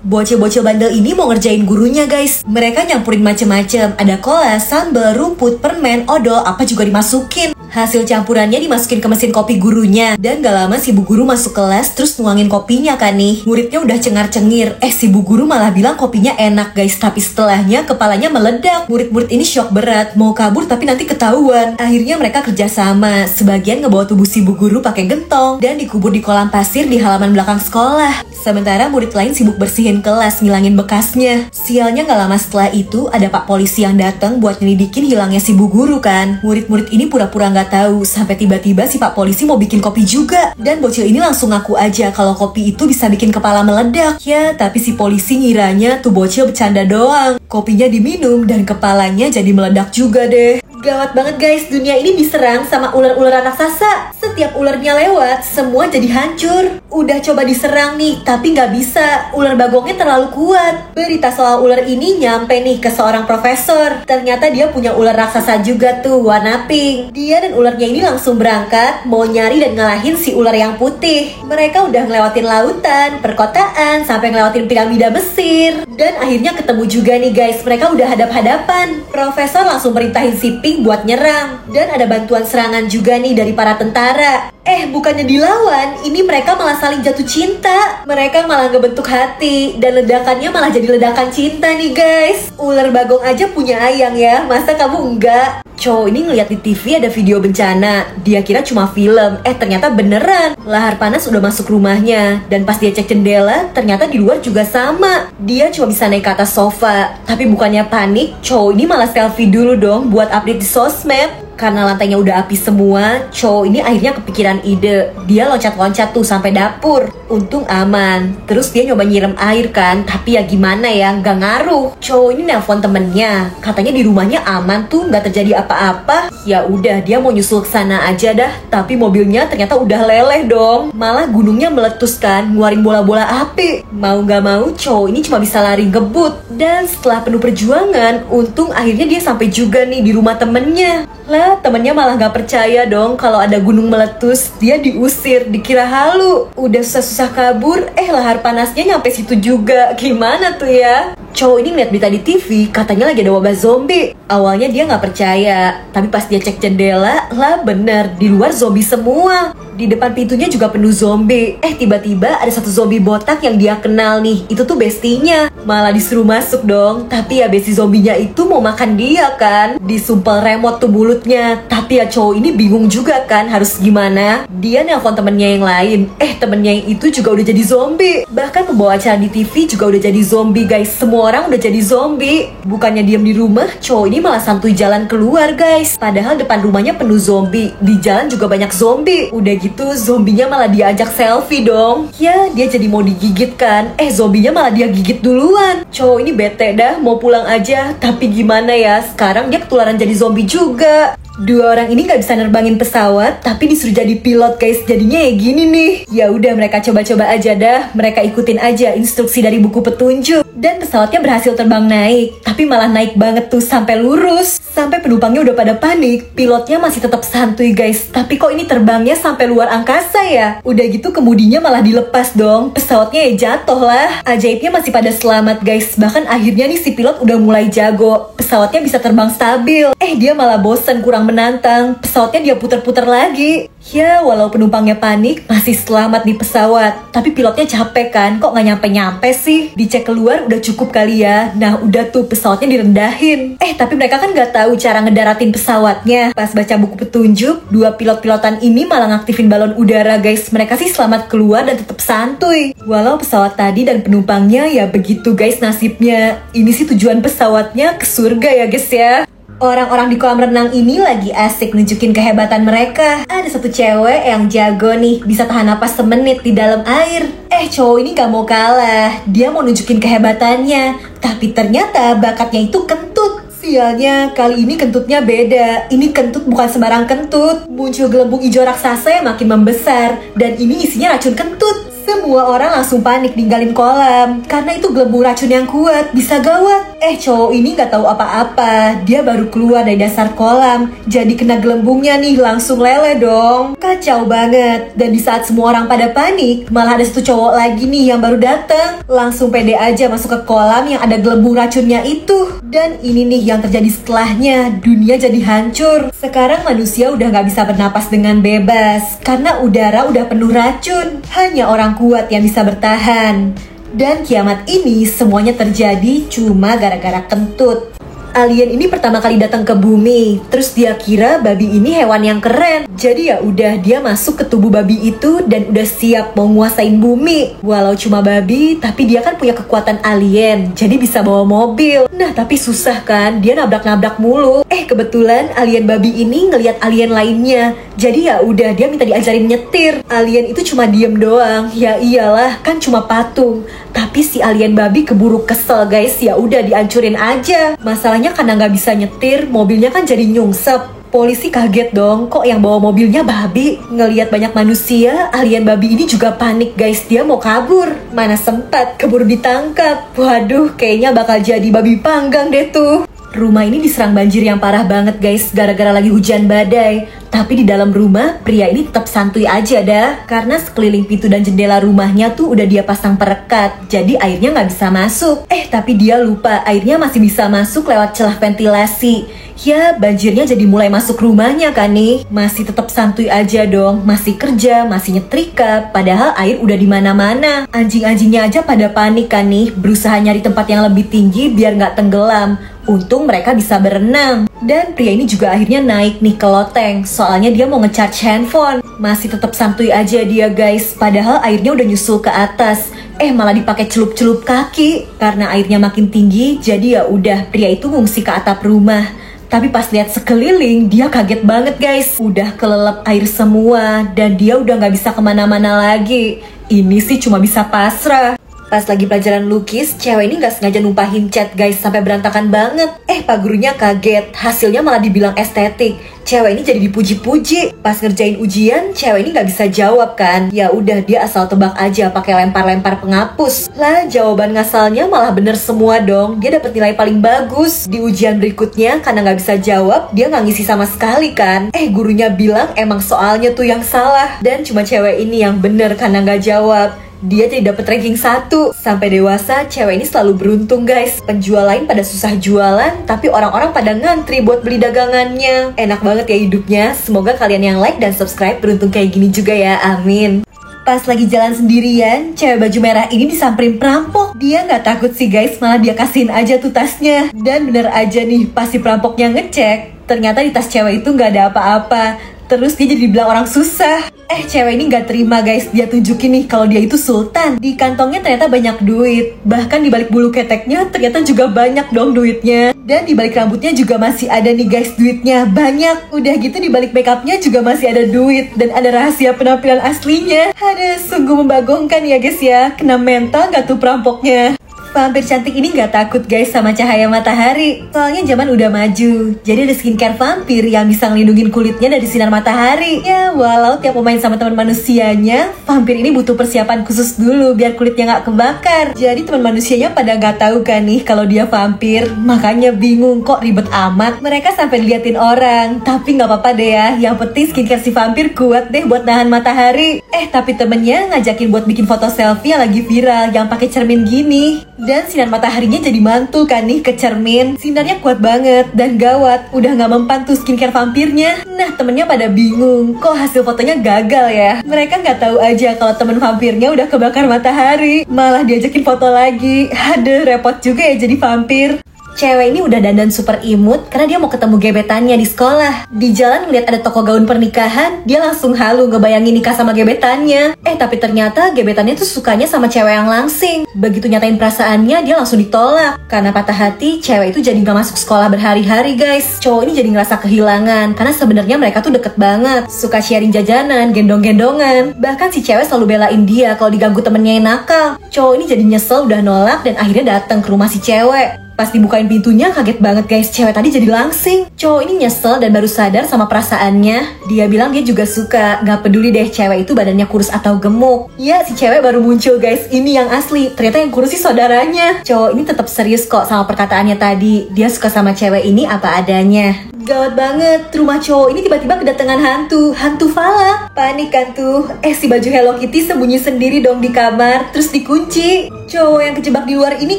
Bocil-bocil bandel ini mau ngerjain gurunya guys. Mereka nyampurin macem-macem. Ada kolas, sambal, rumput, permen, odol, apa juga dimasukin. Hasil campurannya dimasukin ke mesin kopi gurunya. Dan gak lama si bu guru masuk kelas terus nuangin kopinya kan nih. Muridnya udah cengar-cengir. Si bu guru malah bilang kopinya enak guys. Tapi setelahnya kepalanya meledak. Murid-murid ini shock berat. Mau kabur tapi nanti ketahuan. Akhirnya mereka kerjasama. Sebagian ngebawa tubuh si bu guru pakai gentong. Dan dikubur di kolam pasir di halaman belakang sekolah. Sementara murid lain sibuk bersihin kelas, ngilangin bekasnya. Sialnya gak lama setelah itu ada pak polisi yang datang buat nyelidikin hilangnya si bu guru kan. Murid-murid ini pura-pura gak tahu sampai tiba-tiba si pak polisi mau bikin kopi juga. Dan bocil ini langsung ngaku aja kalau kopi itu bisa bikin kepala meledak. Ya, tapi si polisi ngiranya tuh bocil bercanda doang. Kopinya diminum dan kepalanya jadi meledak juga deh. Gawat banget guys, dunia ini diserang sama ular-ular raksasa. Setiap ularnya lewat, semua jadi hancur. Udah coba diserang nih, tapi nggak bisa. Ular bagongnya terlalu kuat. Berita soal ular ini nyampe nih ke seorang profesor. Ternyata dia punya ular raksasa juga tuh, warna pink. Dia dan ularnya ini langsung berangkat, mau nyari dan ngalahin si ular yang putih. Mereka udah ngelewatin lautan, perkotaan, sampai ngelewatin piramida Mesir. Dan akhirnya ketemu juga nih guys, mereka udah hadap-hadapan. Profesor langsung perintahin si pink buat nyerang. Dan ada bantuan serangan juga nih dari para tentara. Bukannya dilawan, ini mereka malah saling jatuh cinta. Mereka malah ngebentuk hati. Dan ledakannya malah jadi ledakan cinta nih guys. Ular bagong aja punya ayang ya, masa kamu enggak? Cowok ini ngeliat di TV ada video bencana. Dia kira cuma film, ternyata beneran. Lahar panas udah masuk rumahnya. Dan pas dia cek jendela, ternyata di luar juga sama. Dia cuma bisa naik ke atas sofa. Tapi bukannya panik, cowok ini malah selfie dulu dong buat update di sosmed. Karena lantainya udah api semua, cowok ini akhirnya kepikiran ide. Dia loncat-loncat tuh sampai dapur. Untung aman. Terus dia nyoba nyiram air kan, tapi ya gimana ya, nggak ngaruh. Cowok ini nelpon temennya, katanya di rumahnya aman tuh, nggak terjadi apa-apa. Ya udah, dia mau nyusul ke sana aja dah. Tapi mobilnya ternyata udah leleh dong. Malah gunungnya meletus kan, ngeluarin bola-bola api. Mau nggak mau, cowok ini cuma bisa lari ngebut. Dan setelah penuh perjuangan, untung akhirnya dia sampai juga nih di rumah temennya. Lah, temennya malah gak percaya dong kalau ada gunung meletus. Dia diusir, dikira halu. Udah susah-susah kabur, lahar panasnya nyampe situ juga. Gimana tuh ya? Cowok ini ngeliat berita di TV, katanya lagi ada wabah zombie. Awalnya dia gak percaya, tapi pas dia cek jendela, lah bener, di luar zombie semua. Di depan pintunya juga penuh zombie. Tiba-tiba ada satu zombie botak yang dia kenal nih. Itu tuh bestinya. Malah disuruh masuk dong. Tapi ya besti zombinya itu mau makan dia kan. Disumpel remote tuh mulutnya. Tapi ya cowok ini bingung juga kan harus gimana. Dia nelpon temennya yang lain. Temennya yang itu juga udah jadi zombie. Bahkan pembawa acara di TV juga udah jadi zombie guys. Semua orang udah jadi zombie. Bukannya diam di rumah, cowok ini malah santuy jalan keluar guys. Padahal depan rumahnya penuh zombie. Di jalan juga banyak zombie. Udah gitu zombinya malah diajak selfie dong. Ya, dia jadi mau digigit kan. Zombinya malah dia gigit duluan. Cowok ini bete dah, mau pulang aja. Tapi gimana ya, sekarang dia ketularan jadi zombie juga. Dua orang ini gak bisa nerbangin pesawat, tapi disuruh jadi pilot guys. Jadinya ya gini nih. Ya udah, mereka coba-coba aja dah. Mereka ikutin aja instruksi dari buku petunjuk. Dan pesawatnya berhasil terbang naik. Tapi malah naik banget tuh sampai lurus. Sampai penumpangnya udah pada panik. Pilotnya masih tetap santuy guys. Tapi kok ini terbangnya sampai luar angkasa ya? Udah gitu kemudinya malah dilepas dong. Pesawatnya ya jatuh lah. Ajaibnya masih pada selamat guys. Bahkan akhirnya nih si pilot udah mulai jago. Pesawatnya bisa terbang stabil. Dia malah bosen, kurang menantang. Pesawatnya dia puter-puter lagi. Ya, walau penumpangnya panik, masih selamat di pesawat. Tapi pilotnya capek kan, kok gak nyampe-nyampe sih? Dicek keluar udah cukup kali ya. Nah udah tuh pesawatnya direndahin. Tapi mereka kan gak tahu cara ngedaratin pesawatnya. Pas baca buku petunjuk, dua pilot-pilotan ini malah ngaktifin balon udara guys. Mereka sih selamat keluar dan tetap santuy. Walau pesawat tadi dan penumpangnya ya begitu guys nasibnya. Ini sih tujuan pesawatnya ke surga ya guys ya. Orang-orang di kolam renang ini lagi asik nunjukin kehebatan mereka. Ada satu cewek yang jago nih, bisa tahan napas semenit di dalam air. Cowok ini gak mau kalah. Dia mau nunjukin kehebatannya. Tapi ternyata bakatnya itu kentut. Sialnya, kali ini kentutnya beda. Ini kentut bukan sembarang kentut. Muncul gelembung hijau raksasa yang makin membesar. Dan ini isinya racun kentut. Semua orang langsung panik ninggalin kolam karena itu gelembung racun yang kuat, bisa gawat. Cowok ini nggak tahu apa-apa, dia baru keluar dari dasar kolam, jadi kena gelembungnya nih, langsung lele dong. Kacau banget. Dan di saat semua orang pada panik, malah ada satu cowok lagi nih yang baru datang, langsung pede aja masuk ke kolam yang ada gelembung racunnya itu. Dan ini nih yang terjadi setelahnya, dunia jadi hancur. Sekarang manusia udah nggak bisa bernapas dengan bebas karena udara udah penuh racun. Hanya orang kuat yang bisa bertahan. Dan kiamat ini semuanya terjadi cuma gara-gara kentut. Alien ini pertama kali datang ke bumi, terus dia kira babi ini hewan yang keren. Jadi ya udah, dia masuk ke tubuh babi itu dan udah siap mau nguasain bumi. Walau cuma babi, tapi dia kan punya kekuatan alien, jadi bisa bawa mobil. Nah tapi susah kan, dia nabrak-nabrak mulu. Kebetulan alien babi ini ngelihat alien lainnya. Jadi ya udah, dia minta diajarin nyetir. Alien itu cuma diem doang. Ya iyalah, kan cuma patung. Tapi si alien babi keburu kesel guys, ya udah dihancurin aja. Masalahnya karena nggak bisa nyetir, mobilnya kan jadi nyungsep. Polisi kaget dong, kok yang bawa mobilnya babi? Ngelihat banyak manusia, alien babi ini juga panik guys, dia mau kabur. Mana sempat, keburu ditangkap. Waduh, kayaknya bakal jadi babi panggang deh tuh. Rumah ini diserang banjir yang parah banget guys, gara-gara lagi hujan badai. Tapi di dalam rumah, pria ini tetap santuy aja dah. Karena sekeliling pintu dan jendela rumahnya tuh udah dia pasang perekat, jadi airnya nggak bisa masuk. Tapi dia lupa, airnya masih bisa masuk lewat celah ventilasi. Ya, banjirnya jadi mulai masuk rumahnya kan nih. Masih tetap santuy aja dong, masih kerja, masih nyetrika, padahal air udah di mana-mana. Anjing-anjingnya aja pada panik kan nih, berusaha nyari tempat yang lebih tinggi biar nggak tenggelam. Untung mereka bisa berenang. Dan pria ini juga akhirnya naik nih ke loteng, soalnya dia mau ngecharge handphone. Masih tetap santuy aja dia guys, padahal airnya udah nyusul ke atas. Malah dipakai celup-celup kaki. Karena airnya makin tinggi, jadi ya udah, pria itu ngungsi ke atap rumah. Tapi pas lihat sekeliling, dia kaget banget guys. Udah kelelep air semua, dan dia udah gak bisa kemana-mana lagi. Ini sih cuma bisa pasrah. Pas lagi pelajaran lukis, cewek ini gak sengaja numpahin cat guys, sampai berantakan banget. Pak gurunya kaget, hasilnya malah dibilang estetik. Cewek ini jadi dipuji-puji. Pas ngerjain ujian, cewek ini gak bisa jawab kan. Ya udah, dia asal tebak aja pakai lempar-lempar penghapus. Lah, jawaban ngasalnya malah bener semua dong. Dia dapat nilai paling bagus. Di ujian berikutnya, karena gak bisa jawab, dia gak ngisi sama sekali kan. Gurunya bilang emang soalnya tuh yang salah. Dan cuma cewek ini yang bener karena gak jawab. Dia jadi dapet ranking 1. Sampai dewasa, cewek ini selalu beruntung guys. Penjual lain pada susah jualan, tapi orang-orang pada ngantri buat beli dagangannya. Enak banget ya hidupnya. Semoga kalian yang like dan subscribe beruntung kayak gini juga ya, amin. Pas lagi jalan sendirian, cewek baju merah ini disamperin perampok. Dia nggak takut sih guys, malah dia kasihin aja tuh tasnya. Dan bener aja nih, pas si perampoknya ngecek, ternyata di tas cewek itu nggak ada apa-apa. Terus dia jadi dibilang orang susah. Cewek ini gak terima guys, dia tunjukin nih kalau dia itu sultan. Di kantongnya ternyata banyak duit. Bahkan di balik bulu keteknya ternyata juga banyak dong duitnya. Dan di balik rambutnya juga masih ada nih guys duitnya, banyak. Udah gitu di balik makeupnya juga masih ada duit. Dan ada rahasia penampilan aslinya. Aduh, sungguh membagongkan ya guys ya. Kena mental gak tuh perampoknya? Vampir cantik ini gak takut guys sama cahaya matahari. Soalnya zaman udah maju, jadi ada skincare vampir yang bisa ngelindungin kulitnya dari sinar matahari. Ya walau tiap pemain sama teman manusianya, vampir ini butuh persiapan khusus dulu biar kulitnya gak kebakar. Jadi teman manusianya pada gak tahu kan nih kalau dia vampir. Makanya bingung kok ribet amat. Mereka sampai liatin orang. Tapi gak apa-apa deh ya, yang penting skincare si vampir kuat deh buat nahan matahari. Tapi temennya ngajakin buat bikin foto selfie yang lagi viral, yang pakai cermin gini. Dan sinar mataharinya jadi mantul kan nih ke cermin. Sinarnya kuat banget dan gawat. Udah gak mempan tuh skincare vampirnya. Nah temennya pada bingung, kok hasil fotonya gagal ya. Mereka gak tahu aja kalau temen vampirnya udah kebakar matahari. Malah diajakin foto lagi. Aduh, repot juga ya jadi vampir. Cewek ini udah dandan super imut karena dia mau ketemu gebetannya di sekolah. Di jalan ngeliat ada toko gaun pernikahan, dia langsung halu ngebayangin nikah sama gebetannya. Tapi ternyata gebetannya tuh sukanya sama cewek yang langsing. Begitu nyatain perasaannya, dia langsung ditolak. Karena patah hati, cewek itu jadi gak masuk sekolah berhari-hari guys. Cowok ini jadi ngerasa kehilangan karena sebenarnya mereka tuh deket banget. Suka sharing jajanan, gendong-gendongan. Bahkan si cewek selalu belain dia kalau diganggu temennya yang nakal. Cowok ini jadi nyesel udah nolak dan akhirnya datang ke rumah si cewek. Pas dibukain pintunya kaget banget guys, cewek tadi jadi langsing. Cowok ini nyesel dan baru sadar sama perasaannya. Dia bilang dia juga suka, gak peduli deh cewek itu badannya kurus atau gemuk. Ya si cewek baru muncul guys, ini yang asli. Ternyata yang kurus sih saudaranya. Cowok ini tetap serius kok sama perkataannya tadi. Dia suka sama cewek ini apa adanya. Gawat banget, rumah cowok ini tiba-tiba kedatangan hantu Falak. Panik kan tuh, si baju Hello Kitty sembunyi sendiri dong di kamar, terus dikunci. Cowok yang kejebak di luar ini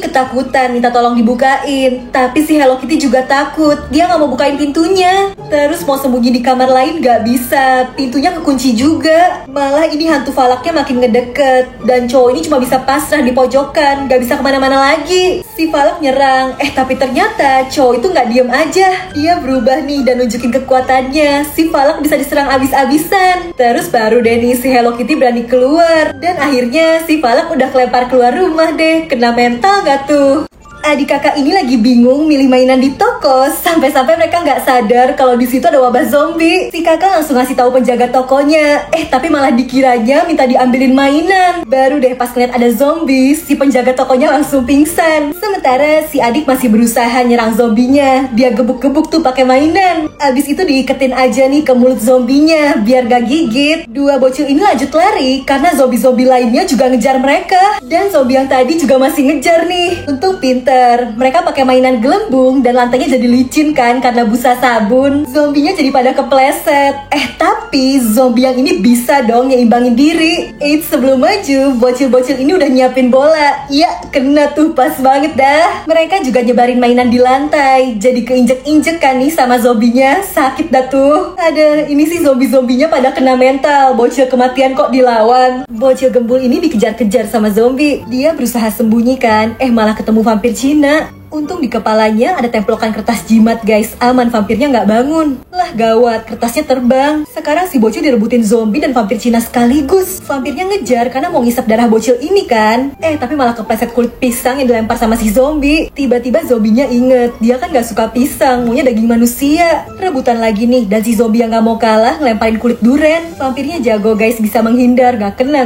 ketakutan, minta tolong dibukain. Tapi si Hello Kitty juga takut, dia gak mau bukain pintunya. Terus mau sembunyi di kamar lain gak bisa, pintunya kekunci juga. Malah ini hantu Falaknya makin ngedeket. Dan cowok ini cuma bisa pasrah di pojokan, gak bisa kemana-mana lagi. Si Falak nyerang, tapi ternyata cowok itu gak diem aja. Dia berubah nih dan nunjukin kekuatannya. Si Falak bisa diserang abis-abisan. Terus baru deh nih si Hello Kitty berani keluar. Dan akhirnya si Falak udah kelempar keluar rumah deh. Kena mental gak tuh? Adik kakak ini lagi bingung milih mainan di toko, sampai-sampai mereka nggak sadar kalau di situ ada wabah zombie. Si kakak langsung ngasih tahu penjaga tokonya, tapi malah dikiranya minta diambilin mainan. Baru deh pas ngeliat ada zombie, si penjaga tokonya langsung pingsan. Sementara si adik masih berusaha nyerang zombinya. Dia gebuk-gebuk tuh pakai mainan. Abis itu diiketin aja nih ke mulut zombinya biar gak gigit. Dua bocil ini lanjut lari karena zombie-zombie lainnya juga ngejar mereka. Dan zombie yang tadi juga masih ngejar nih. Untung pintar. Mereka pakai mainan gelembung dan lantainya jadi licin kan karena busa sabun. Zombinya jadi pada kepleset. Tapi zombie yang ini bisa dong nyimbangin diri. Sebelum maju, bocil-bocil ini udah nyiapin bola. Ya, kena tuh pas banget dah. Mereka juga nyebarin mainan di lantai. Jadi keinjek-injek kan nih sama zombinya. Sakit dah tuh. Ada ini sih zombie-zombinya pada kena mental. Bocil kematian kok dilawan. Bocil gembul ini dikejar-kejar sama zombie. Dia berusaha sembunyi kan. Malah ketemu vampir Cina. Untung di kepalanya ada templokan kertas jimat guys. Aman, vampirnya nggak bangun. Lah gawat, kertasnya terbang. Sekarang si bocil direbutin zombie dan vampir Cina sekaligus. Vampirnya ngejar karena mau ngisap darah bocil ini kan. Tapi malah kepleset kulit pisang yang dilempar sama si zombie. Tiba-tiba zombinya inget, dia kan nggak suka pisang, maunya daging manusia. Rebutan lagi nih, dan si zombie yang nggak mau kalah ngelemparin kulit duren. Vampirnya jago guys, bisa menghindar, nggak kena.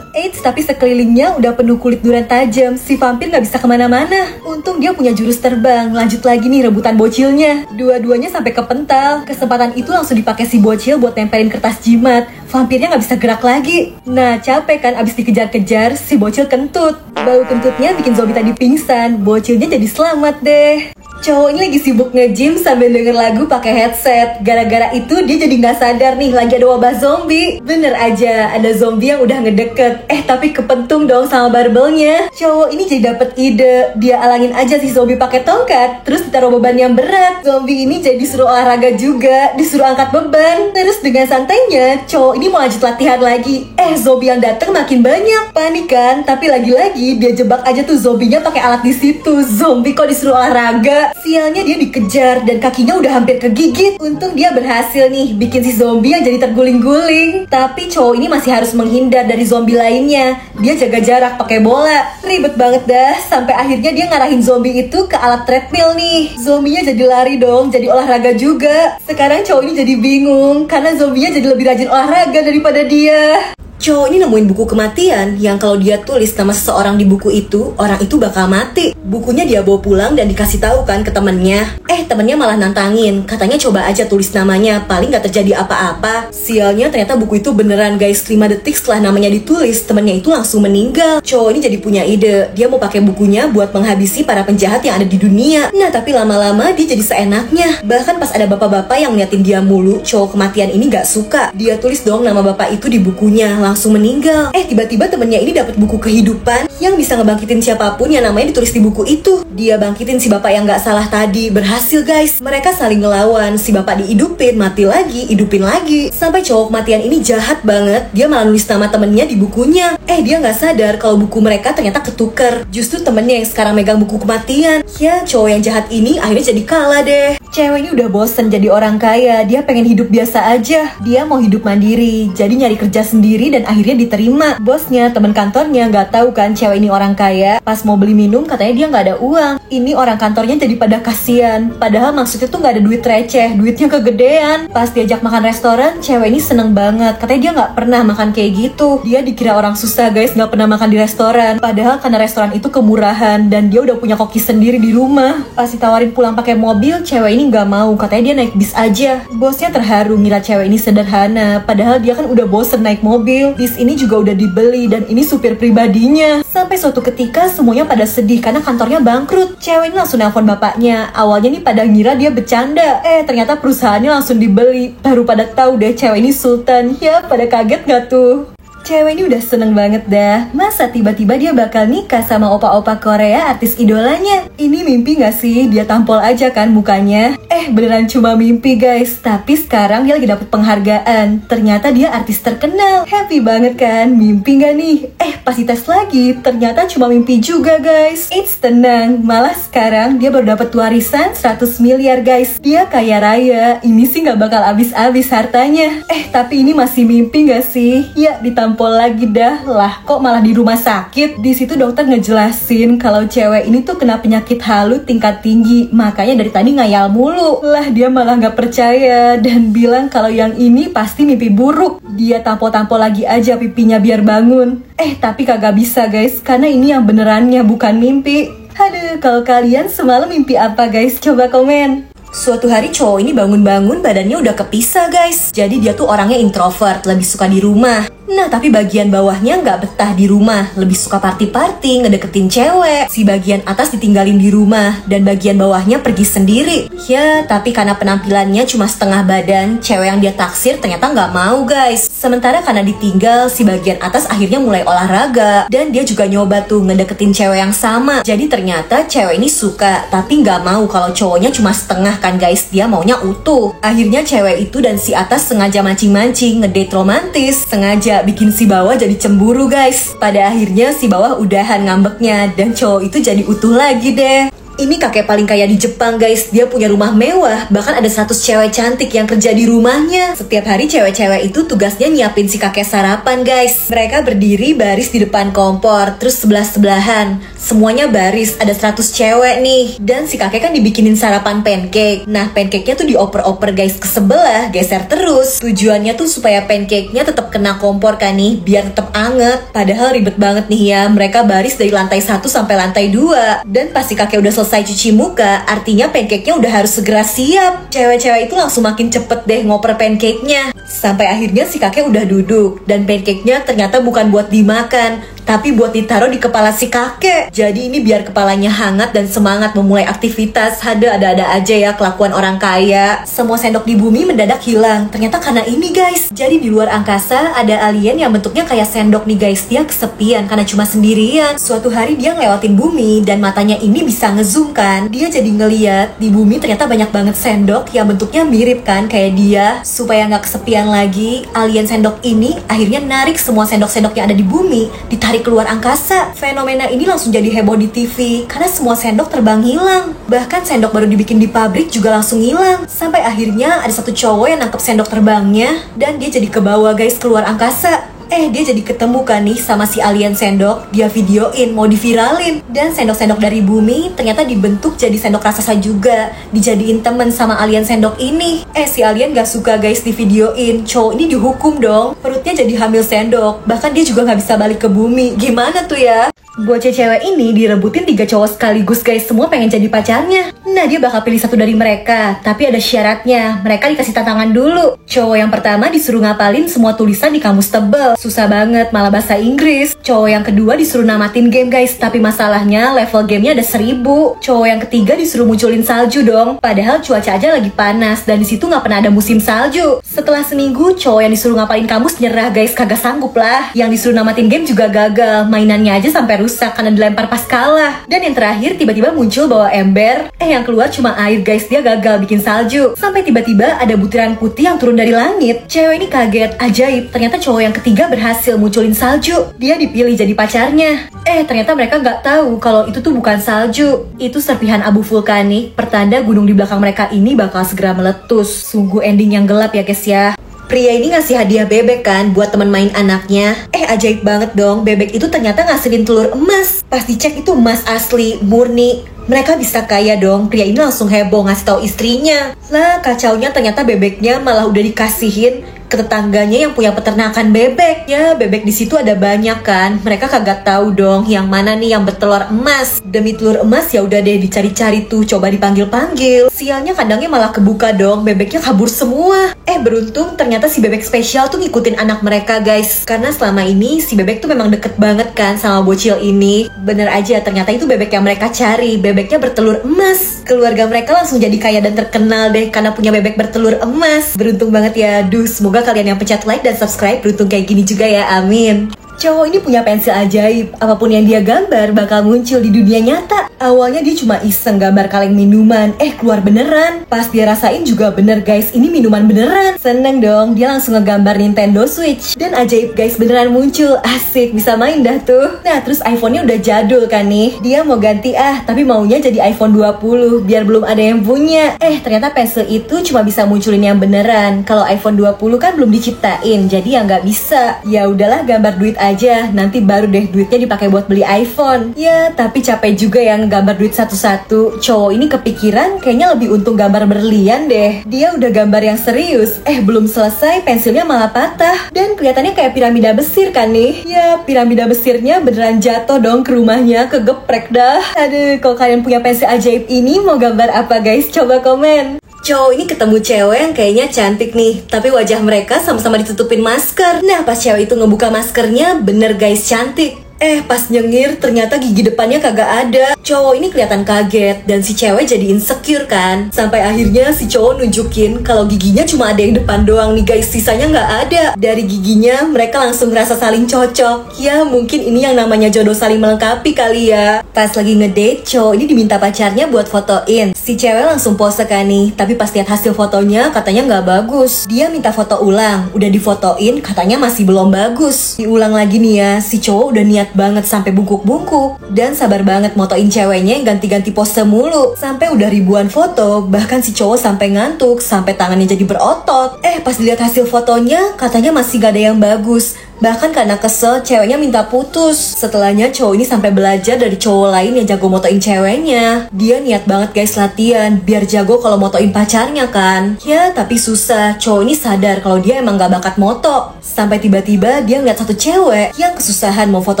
Tapi sekelilingnya udah penuh kulit duren tajam. Si vampir nggak bisa kemana-mana. Untung dia punya jurus terbang. Lanjut lagi nih rebutan bocilnya. Dua-duanya sampai kepental. Kesempatan itu langsung dipakai si bocil buat tempelin kertas jimat. Vampirnya nggak bisa gerak lagi. Nah capek kan abis dikejar-kejar, si bocil kentut. Bau kentutnya bikin zombie tadi pingsan. Bocilnya jadi selamat deh. Cowok ini lagi sibuk nge-gym sambil denger lagu pakai headset. Gara-gara itu dia jadi nggak sadar nih lagi ada wabah zombie. Bener aja ada zombie yang udah ngedeket. Tapi kepentung dong sama barbelnya. Cowok ini jadi dapet ide. Dia alangin aja si zombie pakai tongkat, terus ditaruh beban yang berat. Zombie ini jadi disuruh olahraga juga, disuruh angkat beban. Terus dengan santainya cowok ini mau lanjut latihan lagi. Zombie yang datang makin banyak. Panik kan? Tapi lagi-lagi dia jebak aja tuh zombinya pakai alat di situ. Zombie kok disuruh olahraga? Sialnya dia dikejar dan kakinya udah hampir kegigit. Untung dia berhasil nih bikin si zombie yang jadi terguling-guling. Tapi cowok ini masih harus menghindar dari zombie lainnya. Dia jaga jarak pakai bola. Ribet banget dah. Sampai akhirnya dia ngarahin zombie itu ke alat treadmill nih. Zombinya jadi lari dong, jadi olahraga juga. Sekarang cowok ini jadi bingung karena zombinya jadi lebih rajin olahraga daripada dia. Cowok ini nemuin buku kematian yang kalau dia tulis nama seseorang di buku itu, orang itu bakal mati. Bukunya dia bawa pulang dan dikasih tahu kan ke temennya. Temennya malah nantangin, katanya coba aja tulis namanya, paling gak terjadi apa-apa. Sialnya ternyata buku itu beneran guys. 5 detik setelah namanya ditulis, temennya itu langsung meninggal. Cowok ini jadi punya ide, dia mau pakai bukunya buat menghabisi para penjahat yang ada di dunia. Nah tapi lama-lama dia jadi seenaknya. Bahkan pas ada bapak-bapak yang ngeliatin dia mulu, cowok kematian ini gak suka. Dia tulis dong nama bapak itu di bukunya, langsung meninggal. Tiba-tiba temennya ini dapat buku kehidupan yang bisa ngebangkitin siapapun yang namanya ditulis di buku itu. Dia bangkitin si bapak yang gak salah tadi. Berhasil guys. Mereka saling ngelawan. Si bapak dihidupin, mati lagi, hidupin lagi. Sampai cowok kematian ini jahat banget. Dia malah nulis nama temennya di bukunya. Dia gak sadar kalau buku mereka ternyata ketuker. Justru temennya yang sekarang megang buku kematian. Ya cowok yang jahat ini akhirnya jadi kalah deh. Cewek ini udah bosen jadi orang kaya. Dia pengen hidup biasa aja. Dia mau hidup mandiri. Jadi nyari kerja sendiri dan akhirnya diterima. Bosnya, temen kantornya gak tahu kan cewek ini orang kaya. Pas mau beli minum katanya dia gak ada uang. Ini orang kantornya jadi pada kasihan. Padahal maksudnya tuh gak ada duit receh, duitnya kegedean. Pas diajak makan restoran, cewek ini seneng banget. Katanya dia gak pernah makan kayak gitu. Dia dikira orang susah susah guys, nggak pernah makan di restoran. Padahal karena restoran itu kemurahan dan dia udah punya koki sendiri di rumah. Pas ditawarin pulang pakai mobil, cewek ini nggak mau, katanya dia naik bis aja. Bosnya terharu ngira cewek ini sederhana, padahal dia kan udah bosen naik mobil. Bis ini juga udah dibeli dan ini supir pribadinya. Sampai suatu ketika semuanya pada sedih karena kantornya bangkrut. Cewek ini langsung nelfon bapaknya. Awalnya nih pada ngira dia bercanda, ternyata perusahaannya langsung dibeli. Baru pada tahu deh cewek ini sultan. Ya pada kaget gak tuh? Cewek ini udah seneng banget dah. Masa tiba-tiba dia bakal nikah sama opa-opa Korea artis idolanya? Ini mimpi gak sih? Dia tampol aja kan mukanya. Beneran cuma mimpi guys. Tapi sekarang dia lagi dapet penghargaan. Ternyata dia artis terkenal. Happy banget kan? Mimpi gak nih? Pas dites lagi, ternyata cuma mimpi juga guys. Tenang, malah sekarang dia baru dapet warisan 100 miliar guys. Dia kaya raya. Ini sih gak bakal habis-habis hartanya. Tapi ini masih mimpi gak sih? Ya ditampol lagi dah. Lah kok malah di rumah sakit? Di situ dokter ngejelasin kalau cewek ini tuh kena penyakit halu tingkat tinggi, makanya dari tadi ngayal mulu. Lah dia malah nggak percaya dan bilang kalau yang ini pasti mimpi buruk. Dia tampol-tampol lagi aja pipinya biar bangun. Tapi kagak bisa guys, karena ini yang benerannya bukan mimpi. Aduh, kalau kalian semalam mimpi apa guys? Coba komen. Suatu hari cowok ini bangun-bangun badannya udah kepisah guys. Jadi dia tuh orangnya introvert, lebih suka di rumah. Nah tapi bagian bawahnya nggak betah di rumah, lebih suka party-party, ngedeketin cewek. Si bagian atas ditinggalin di rumah dan bagian bawahnya pergi sendiri. Ya tapi karena penampilannya cuma setengah badan, cewek yang dia taksir ternyata nggak mau guys. Sementara karena ditinggal, si bagian atas akhirnya mulai olahraga. Dan dia juga nyoba tuh ngedeketin cewek yang sama. Jadi ternyata cewek ini suka, tapi nggak mau kalau cowoknya cuma setengah kan guys, dia maunya utuh. Akhirnya cewek itu dan si atas sengaja mancing-mancing, ngedate romantis, sengaja bikin si bawah jadi cemburu guys. Pada akhirnya si bawah udahan ngambeknya dan cowok itu jadi utuh lagi deh. Ini kakek paling kaya di Jepang guys. Dia punya rumah mewah, bahkan ada 100 cewek cantik yang kerja di rumahnya. Setiap hari cewek-cewek itu tugasnya nyiapin si kakek sarapan guys. Mereka berdiri baris di depan kompor, terus sebelah-sebelahan. Semuanya baris, ada 100 cewek nih. Dan si kakek kan dibikinin sarapan pancake. Nah pancake-nya tuh dioper-oper guys ke sebelah, geser terus. Tujuannya tuh supaya pancake-nya tetap kena kompor kan nih, biar tetap anget. Padahal ribet banget nih ya, mereka baris dari lantai 1 sampai lantai 2. Dan pas si kakek udah selesai cuci muka, artinya pancake-nya udah harus segera siap. Cewek-cewek itu langsung makin cepet deh ngoper pancake-nya. Sampai akhirnya si kakek udah duduk. Dan pancake-nya ternyata bukan buat dimakan, tapi buat ditaruh di kepala si kakek. Jadi ini biar kepalanya hangat dan semangat memulai aktivitas. Ada-ada aja ya kelakuan orang kaya. Semua sendok di bumi mendadak hilang. Ternyata karena ini guys. Jadi di luar angkasa ada alien yang bentuknya kayak sendok nih guys. Dia kesepian karena cuma sendirian. Suatu hari dia ngelewatin bumi dan matanya ini bisa ngezoom kan. Dia jadi ngeliat di bumi ternyata banyak banget sendok yang bentuknya mirip kan kayak dia. Supaya nggak kesepian lagi, alien sendok ini akhirnya narik semua sendok-sendok yang ada di bumi, ditarik keluar angkasa. Fenomena ini langsung jadi heboh di TV karena semua sendok terbang hilang. Bahkan sendok baru dibikin di pabrik juga langsung hilang. Sampai akhirnya ada satu cowok yang nangkep sendok terbangnya dan dia jadi kebawa guys keluar angkasa. Dia jadi ketemu kan nih sama si alien sendok. Dia videoin, mau diviralin. Dan sendok-sendok dari bumi ternyata dibentuk jadi sendok raksasa juga. Dijadiin temen sama alien sendok ini. Si alien gak suka guys di videoin. Cowok ini dihukum dong. Perutnya jadi hamil sendok. Bahkan dia juga gak bisa balik ke bumi. Gimana tuh ya? Bocah cewek ini direbutin 3 cowok sekaligus guys. Semua pengen jadi pacarnya. Nah dia bakal pilih satu dari mereka. Tapi ada syaratnya. Mereka dikasih tantangan dulu. Cowok yang pertama disuruh ngapalin semua tulisan di kamus tebel. Susah banget, malah bahasa Inggris. Cowok yang kedua disuruh namatin game guys. Tapi masalahnya level gamenya ada 1000. Cowok yang ketiga disuruh munculin salju dong. Padahal cuaca aja lagi panas. Dan disitu gak pernah ada musim salju. Setelah seminggu cowok yang disuruh ngapalin kamus nyerah guys. Kagak sanggup lah. Yang disuruh namatin game juga gagal. Mainannya aja sampai rusak karena dilempar pas kalah. Dan yang terakhir tiba-tiba muncul bawa ember. Yang keluar cuma air guys. Dia gagal bikin salju. Sampai tiba-tiba ada butiran putih yang turun dari langit. Cewek ini kaget, ajaib. Ternyata cowok yang ketiga berhasil munculin salju. Dia dipilih jadi pacarnya. Ternyata mereka nggak tahu kalau itu tuh bukan salju. Itu serpihan abu vulkanik. Pertanda gunung di belakang mereka ini bakal segera meletus. Sungguh ending yang gelap ya guys ya. Pria ini ngasih hadiah bebek kan buat teman main anaknya. Ajaib banget dong, bebek itu ternyata ngasilin telur emas. Pas dicek itu emas asli, murni. Mereka bisa kaya dong. Pria ini langsung heboh ngasih tahu istrinya. Lah kacaunya ternyata bebeknya malah udah dikasihin ke tetangganya yang punya peternakan bebek. Ya, bebek di situ ada banyak kan. Mereka kagak tahu dong yang mana nih yang bertelur emas. Demi telur emas ya udah deh dicari-cari tuh, coba dipanggil-panggil. Sialnya kandangnya malah kebuka dong, bebeknya kabur semua. Beruntung ternyata si bebek spesial tuh ngikutin anak mereka guys. Karena selama ini si bebek tuh memang deket banget kan sama bocil ini. Bener aja, ternyata itu bebek yang mereka cari. Bebeknya bertelur emas. Keluarga mereka langsung jadi kaya dan terkenal deh karena punya bebek bertelur emas. Beruntung banget ya. Duh, semoga kalian yang pencet like dan subscribe beruntung kayak gini juga ya, amin. Cowok ini punya pensil ajaib, apapun yang dia gambar bakal muncul di dunia nyata. Awalnya dia cuma iseng gambar kaleng minuman, keluar beneran. Pas dia rasain juga bener guys, ini minuman beneran. Seneng dong, dia langsung ngegambar Nintendo Switch. Dan ajaib guys, beneran muncul, asik, bisa main dah tuh. Nah terus iPhone-nya udah jadul kan nih. Dia mau ganti tapi maunya jadi iPhone 20, biar belum ada yang punya. Ternyata pensil itu cuma bisa munculin yang beneran. Kalau iPhone 20 kan belum diciptain, jadi ya nggak bisa. Ya udahlah, gambar duit aja, nanti baru deh duitnya dipakai buat beli iPhone. Ya tapi capek juga yang gambar duit satu-satu. Cowok ini kepikiran kayaknya lebih untung gambar berlian deh. Dia udah gambar yang serius, belum selesai pensilnya malah patah. Dan kelihatannya kayak piramida Mesir kan nih. Ya piramida Mesirnya beneran jatuh dong ke rumahnya, kegeprek dah. Aduh, kalau kalian punya pensil ajaib ini mau gambar apa guys? Coba komen. Cowok ini ketemu cewek yang kayaknya cantik nih, tapi wajah mereka sama-sama ditutupin masker. Nah pas cewek itu ngebuka maskernya, bener guys cantik. Pas nyengir ternyata gigi depannya kagak ada. Cowok ini kelihatan kaget dan si cewek jadi insecure kan. Sampai akhirnya si cowok nunjukin kalau giginya cuma ada yang depan doang nih guys, sisanya nggak ada. Dari giginya mereka langsung ngerasa saling cocok. Ya mungkin ini yang namanya jodoh saling melengkapi kali ya. Pas lagi ngedate, cowok ini diminta pacarnya buat fotoin. Si cewek langsung pose kan nih, tapi pas lihat hasil fotonya katanya nggak bagus. Dia minta foto ulang, udah difotoin katanya masih belum bagus. Diulang lagi nih ya, si cowok udah niat banget sampai bungkuk-bungkuk dan sabar banget motoin ceweknya yang ganti-ganti pose mulu. Sampai udah ribuan foto, bahkan si cowok sampai ngantuk, sampai tangannya jadi berotot. Pas dilihat hasil fotonya katanya masih gak ada yang bagus. Bahkan karena kesel, ceweknya minta putus. Setelahnya cowok ini sampai belajar dari cowok lain yang jago motoin ceweknya. Dia niat banget guys latihan, biar jago kalau motoin pacarnya kan. Ya tapi susah, cowok ini sadar kalau dia emang gak bakat moto. Sampai tiba-tiba dia ngeliat satu cewek yang kesusahan mau foto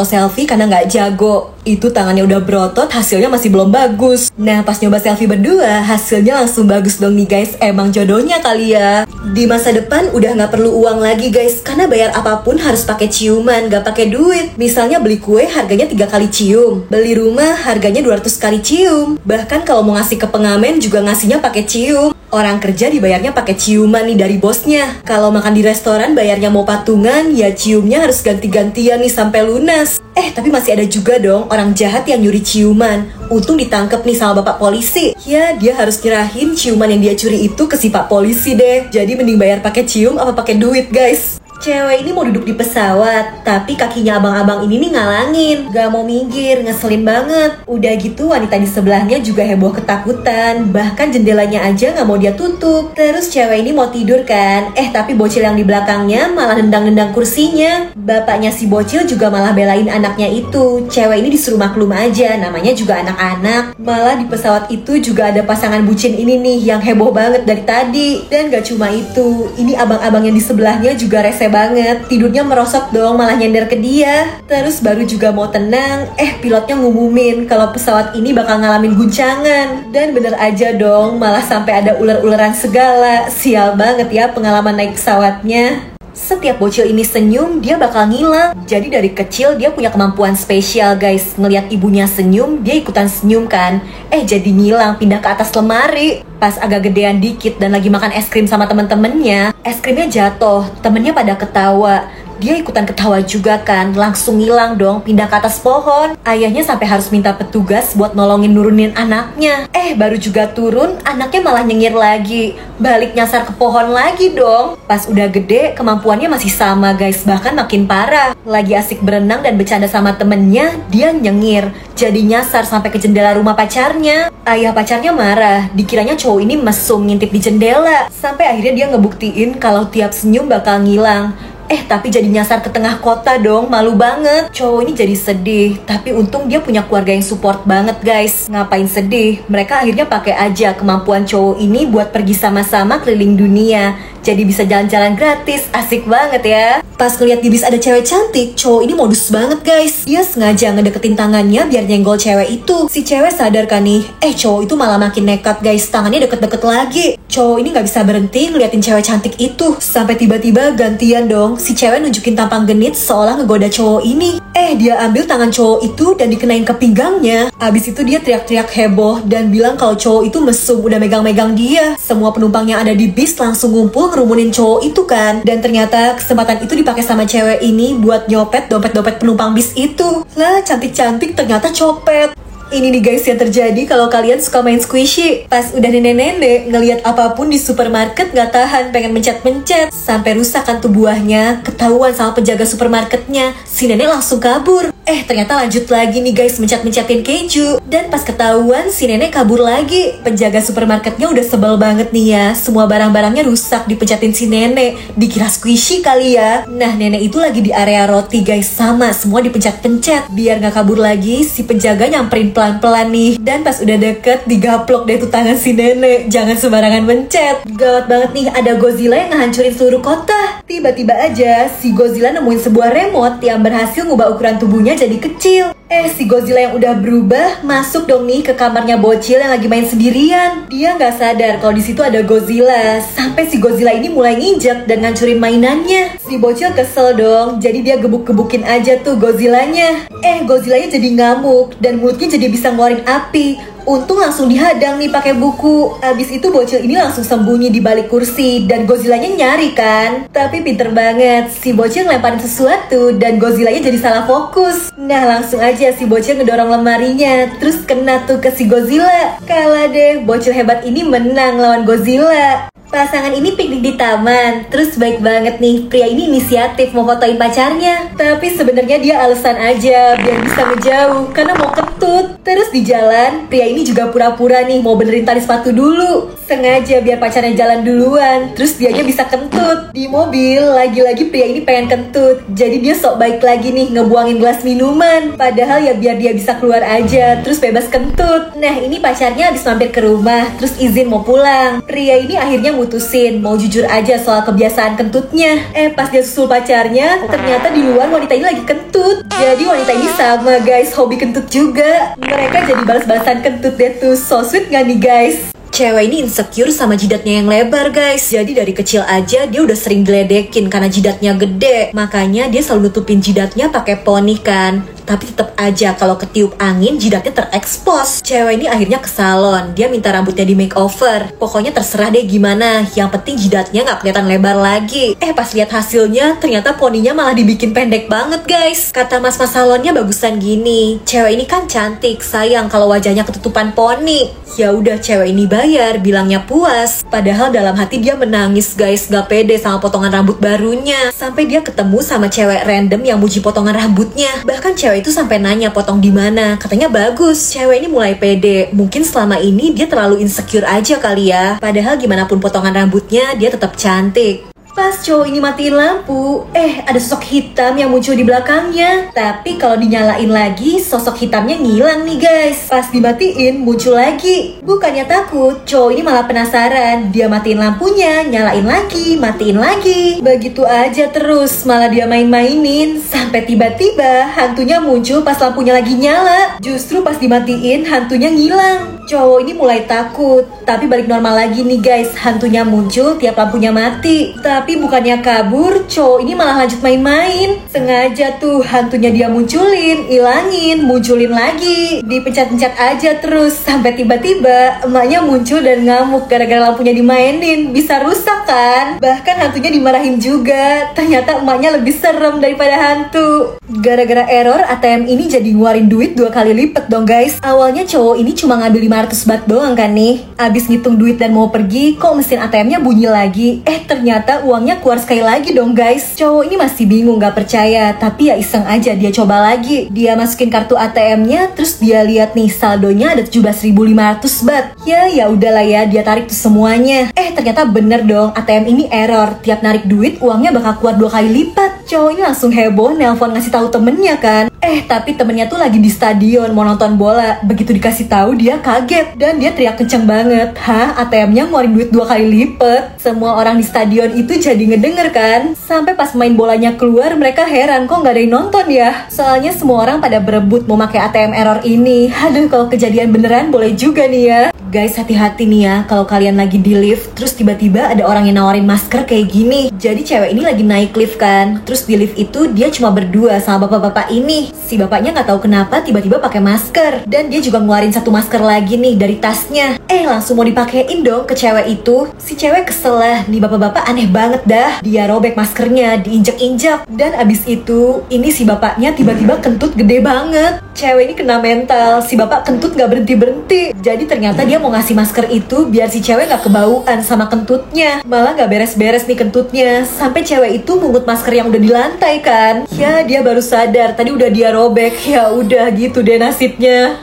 selfie karena gak jago. Itu tangannya udah berotot, hasilnya masih belum bagus. Nah pas nyoba selfie berdua, hasilnya langsung bagus dong nih guys. Emang jodohnya kali ya. Di masa depan udah gak perlu uang lagi guys, karena bayar apapun harus pakai ciuman, gak pakai duit. Misalnya beli kue harganya 3 kali cium, beli rumah harganya 200 kali cium. Bahkan kalau mau ngasih ke pengamen juga ngasihnya pakai cium. Orang kerja dibayarnya pakai ciuman nih dari bosnya. Kalau makan di restoran bayarnya mau patungan, ya ciumnya harus ganti-gantian nih sampai lunas. Tapi masih ada juga dong orang jahat yang nyuri ciuman. Untung ditangkep nih sama bapak polisi. Ya dia harus nyerahin ciuman yang dia curi itu ke si pak polisi deh. Jadi mending bayar pakai cium apa pakai duit guys. Cewek ini mau duduk di pesawat, tapi kakinya abang-abang ini nih ngalangin. Gak mau minggir, ngeselin banget. Udah gitu wanita di sebelahnya juga heboh ketakutan. Bahkan jendelanya aja gak mau dia tutup. Terus cewek ini mau tidur kan, tapi bocil yang di belakangnya malah nendang-nendang kursinya. Bapaknya si bocil juga malah belain anaknya itu. Cewek ini disuruh maklum aja, namanya juga anak-anak. Malah di pesawat itu juga ada pasangan bucin ini nih yang heboh banget dari tadi. Dan gak cuma itu, ini abang-abang yang di sebelahnya juga rese banget, tidurnya merosot dong, malah nyender ke dia. Terus baru juga mau tenang, pilotnya ngumumin kalau pesawat ini bakal ngalamin guncangan. Dan bener aja dong, malah sampai ada ular-ularan segala. Sial banget ya pengalaman naik pesawatnya. Setiap bocil ini senyum, dia bakal ngilang. Jadi dari kecil dia punya kemampuan spesial guys. Ngelihat ibunya senyum, dia ikutan senyum kan. Jadi ngilang, pindah ke atas lemari. Pas agak gedean dikit dan lagi makan es krim sama temen-temennya, es krimnya jatuh, temennya pada ketawa. Dia ikutan ketawa juga kan, langsung ngilang dong, pindah ke atas pohon. Ayahnya sampai harus minta petugas buat nolongin nurunin anaknya. Baru juga turun, anaknya malah nyengir lagi. Balik nyasar ke pohon lagi dong. Pas udah gede, kemampuannya masih sama guys, bahkan makin parah. Lagi asik berenang dan bercanda sama temennya, dia nyengir. Jadi nyasar sampai ke jendela rumah pacarnya. Ayah pacarnya marah, dikiranya cowok ini mesum ngintip di jendela. Sampai akhirnya dia ngebuktiin kalau tiap senyum bakal ngilang. Tapi jadi nyasar ke tengah kota dong, malu banget. Cowok ini jadi sedih, tapi untung dia punya keluarga yang support banget guys. Ngapain sedih? Mereka akhirnya pakai aja kemampuan cowok ini buat pergi sama-sama keliling dunia. jadi bisa jalan-jalan gratis. Asik banget ya. Pas ngeliat di bis ada cewek cantik, cowok ini modus banget guys. Dia sengaja ngedeketin tangannya biar nyenggol cewek itu. Si cewek sadar kan nih, cowok itu malah makin nekat guys, tangannya deket-deket lagi. Cowok ini gak bisa berhenti ngeliatin cewek cantik itu. Sampai tiba-tiba gantian dong, si cewek nunjukin tampang genit seolah ngegoda cowok ini. Dia ambil tangan cowok itu dan dikenain ke pinggangnya. Abis itu dia teriak-teriak heboh dan bilang kalau cowok itu mesum udah megang-megang dia. Semua penumpang yang ada di bis langsung ngumpul ngerumunin cowok itu kan. Dan ternyata kesempatan itu dipakai sama cewek ini buat nyopet dompet-dompet penumpang bis itu. Lah, cantik-cantik ternyata copet. Ini nih guys yang terjadi kalau kalian suka main squishy. Pas udah nenek-nenek ngelihat apapun di supermarket gak tahan pengen mencet-mencet. Sampai rusak kan tuh buahnya. Ketahuan sama penjaga supermarketnya. Si nenek langsung kabur. Ternyata lanjut lagi nih guys mencet-mencetin keju. Dan pas ketahuan si nenek kabur lagi. Penjaga supermarketnya udah sebel banget nih ya. Semua barang-barangnya rusak dipencetin si nenek. Dikira squishy kali ya. Nah nenek itu lagi di area roti guys. Sama semua dipencet-pencet. Biar gak kabur lagi si penjaga nyamperin pelan-pelan nih. Dan pas udah deket digaplok deh tuh tangan si nenek. Jangan sembarangan mencet. Gawat banget nih, ada Godzilla yang ngehancurin seluruh kota. Tiba-tiba aja si Godzilla nemuin sebuah remote yang berhasil ngubah ukuran tubuhnya jadi kecil. Si Godzilla yang udah berubah masuk dong nih ke kamarnya bocil yang lagi main sendirian. Dia nggak sadar kalau di situ ada Godzilla. Sampai si Godzilla ini mulai nginjek dan ngancurin mainannya. Si bocil kesel dong, jadi dia gebuk-gebukin aja tuh Godzillanya. Godzillanya jadi ngamuk dan mulutnya jadi bisa ngeluarin api. Untung langsung dihadang nih pakai buku. Abis itu bocil ini langsung sembunyi di balik kursi dan Godzillanya nyari kan. Tapi pinter banget, si bocil ngelemparin sesuatu dan Godzillanya jadi salah fokus. Nah langsung aja si bocil ngedorong lemarinya, terus kena tuh ke si Godzilla. Kalah deh, bocil hebat ini menang lawan Godzilla. Pasangan ini piknik di taman. Terus baik banget nih, pria ini inisiatif mau fotoin pacarnya. Tapi sebenarnya dia alasan aja biar bisa ngejauh karena mau kentut. Terus di jalan, pria ini juga pura-pura nih mau benerin tali sepatu dulu. Sengaja biar pacarnya jalan duluan, terus dianya bisa kentut. Di mobil, lagi-lagi pria ini pengen kentut. Jadi dia sok baik lagi nih ngebuangin gelas minuman. Padahal ya biar dia bisa keluar aja, terus bebas kentut. Nah ini pacarnya habis mampir ke rumah, terus izin mau pulang. Pria ini akhirnya mutusin mau jujur aja soal kebiasaan kentutnya. Pas dia susul pacarnya, ternyata di luar wanita ini lagi kentut. Jadi wanita ini sama guys, hobi kentut juga. Mereka jadi balas-balasan kentut deh tuh. So sweet gak nih guys? Cewek ini insecure sama jidatnya yang lebar guys. Jadi dari kecil aja dia udah sering diledekin karena jidatnya gede. Makanya dia selalu nutupin jidatnya pakai poni kan. Tapi tetap aja kalau ketiup angin jidatnya terekspos. Cewek ini akhirnya ke salon. Dia minta rambutnya di makeover. Pokoknya terserah deh gimana. Yang penting jidatnya gak kelihatan lebar lagi. Pas lihat hasilnya ternyata poninya malah dibikin pendek banget guys. Kata mas-mas salonnya bagusan gini. Cewek ini kan cantik, sayang kalau wajahnya ketutupan poni. Ya udah cewek ini bayar, bilangnya puas. Padahal dalam hati dia menangis guys, gak pede sama potongan rambut barunya. Sampai dia ketemu sama cewek random yang muji potongan rambutnya. Bahkan cewek itu sampai nanya potong di mana, katanya bagus. Cewek ini mulai pede. Mungkin selama ini dia terlalu insecure aja kali ya. Padahal gimana pun potongan rambutnya, dia tetap cantik. Pas cowok ini matiin lampu, ada sosok hitam yang muncul di belakangnya. Tapi kalau dinyalain lagi, sosok hitamnya ngilang nih guys. Pas dimatiin, muncul lagi. Bukannya takut, cowok ini malah penasaran. Dia matiin lampunya, nyalain lagi, matiin lagi. Begitu aja terus, malah dia main-mainin. Sampai tiba-tiba hantunya muncul pas lampunya lagi nyala. Justru pas dimatiin, hantunya ngilang. Cowok ini mulai takut. Tapi balik normal lagi nih guys, hantunya muncul tiap lampunya mati. Tapi bukannya kabur, cowok ini malah lanjut main-main. Sengaja tuh hantunya dia munculin, ilangin, munculin lagi. Dipencet-pencet aja terus sampai tiba-tiba emaknya muncul dan ngamuk gara-gara lampunya dimainin. Bisa rusak kan? Bahkan hantunya dimarahin juga. Ternyata emaknya lebih serem daripada hantu. Gara-gara error, ATM ini jadi ngeluarin duit 2 kali lipat dong guys. Awalnya cowok ini cuma ngambil 500 baht doang kan nih. Abis ngitung duit dan mau pergi, kok mesin ATM-nya bunyi lagi. Ternyata uangnya keluar sekali lagi dong guys. Cowok ini masih bingung, gak percaya. Tapi ya iseng aja dia coba lagi. Dia masukin kartu ATM-nya, terus dia lihat nih saldonya ada 17.500 baht. Ya udahlah ya, dia tarik tuh semuanya. Ternyata bener dong, ATM ini error. Tiap narik duit uangnya bakal keluar 2 kali lipat. Cowoknya langsung heboh nelpon ngasih tahu temennya kan. Tapi temennya tuh lagi di stadion mau nonton bola. Begitu dikasih tahu dia kaget dan dia teriak kenceng banget. Hah, ATM-nya ngeluarin duit 2 kali lipat. Semua orang di stadion itu jadi ngedenger kan. Sampai pas main bolanya keluar mereka heran kok nggak ada yang nonton ya. Soalnya semua orang pada berebut mau pakai ATM error ini. Aduh, kalau kejadian beneran boleh juga nih ya. Guys, hati-hati nih ya kalau kalian lagi di lift terus tiba-tiba ada orang yang nawarin masker kayak gini. Jadi cewek ini lagi naik lift kan. Terus di lift itu dia cuma berdua sama bapak-bapak ini. Si bapaknya nggak tahu kenapa tiba-tiba pakai masker dan dia juga ngeluarin satu masker lagi nih dari tasnya. Langsung mau dipakein dong ke cewek itu. Si cewek kesel lah, nih bapak-bapak aneh banget dah. Dia robek maskernya, diinjek-injek. Dan abis itu ini si bapaknya tiba-tiba kentut gede banget. Cewek ini kena mental, si bapak kentut nggak berhenti-berhenti. Jadi ternyata dia mau ngasih masker itu biar si cewek nggak kebauan sama kentutnya. Malah nggak beres-beres nih kentutnya. Sampai cewek itu mungut masker yang udah di lantai kan. Ya dia baru sadar tadi udah dia robek. Ya udah gitu deh nasibnya.